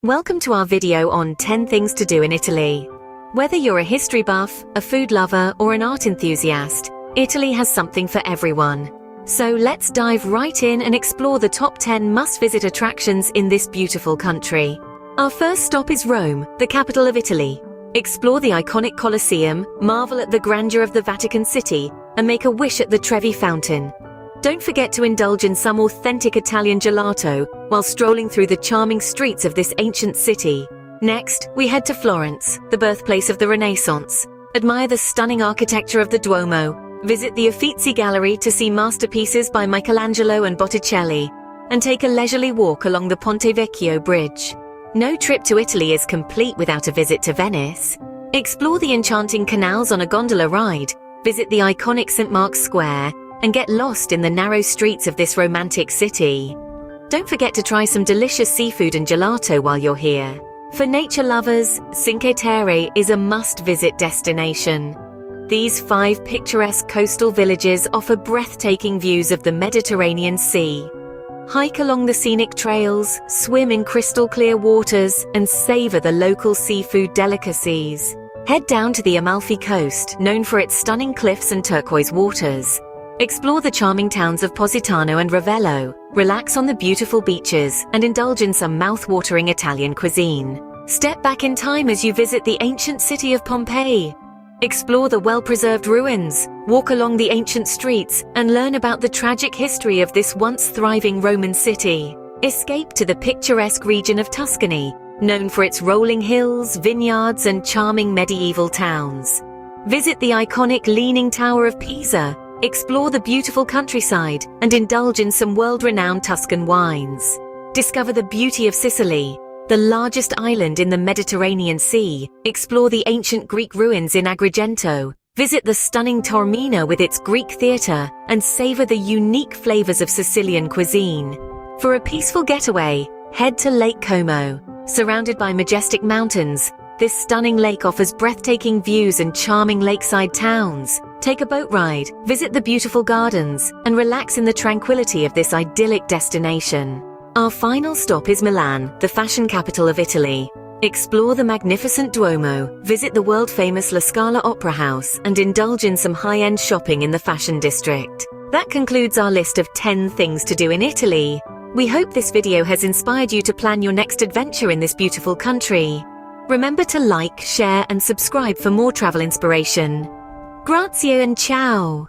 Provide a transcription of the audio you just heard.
Welcome to our video on 10 things to do in Italy. Whether you're a history buff, a food lover, or an art enthusiast, Italy has something for everyone. So let's dive right in and explore the top 10 must-visit attractions in this beautiful country. Our first stop is Rome, the capital of Italy. Explore the iconic Colosseum, marvel at the grandeur of the Vatican City, and make a wish at the Trevi Fountain. Don't forget to indulge in some authentic Italian gelato while strolling through the charming streets of this ancient city. Next, we head to Florence, the birthplace of the Renaissance. Admire the stunning architecture of the Duomo, visit the Uffizi Gallery to see masterpieces by Michelangelo and Botticelli, and take a leisurely walk along the Ponte Vecchio bridge. No trip to Italy is complete without a visit to Venice. Explore the enchanting canals on a gondola ride, visit the iconic St. Mark's Square, and get lost in the narrow streets of this romantic city. Don't forget to try some delicious seafood and gelato while you're here. For nature lovers, Cinque Terre is a must-visit destination. These 5 picturesque coastal villages offer breathtaking views of the Mediterranean Sea. Hike along the scenic trails, swim in crystal-clear waters, and savor the local seafood delicacies. Head down to the Amalfi Coast, known for its stunning cliffs and turquoise waters. Explore the charming towns of Positano and Ravello, relax on the beautiful beaches, and indulge in some mouth-watering Italian cuisine. Step back in time as you visit the ancient city of Pompeii. Explore the well-preserved ruins, walk along the ancient streets, and learn about the tragic history of this once thriving Roman city. Escape to the picturesque region of Tuscany, known for its rolling hills, vineyards, and charming medieval towns. Visit the iconic Leaning Tower of Pisa, explore the beautiful countryside, and indulge in some world-renowned Tuscan wines. Discover the beauty of Sicily, the largest island in the Mediterranean Sea. Explore the ancient Greek ruins in Agrigento, visit the stunning Taormina with its Greek theatre, and savor the unique flavors of Sicilian cuisine. For a peaceful getaway, head to Lake Como. Surrounded by majestic mountains, this stunning lake offers breathtaking views and charming lakeside towns. Take a boat ride, visit the beautiful gardens, and relax in the tranquility of this idyllic destination. Our final stop is Milan, the fashion capital of Italy. Explore the magnificent Duomo, visit the world-famous La Scala Opera House, and indulge in some high-end shopping in the fashion district. That concludes our list of 10 things to do in Italy. We hope this video has inspired you to plan your next adventure in this beautiful country. Remember to like, share, and subscribe for more travel inspiration. Grazie and ciao!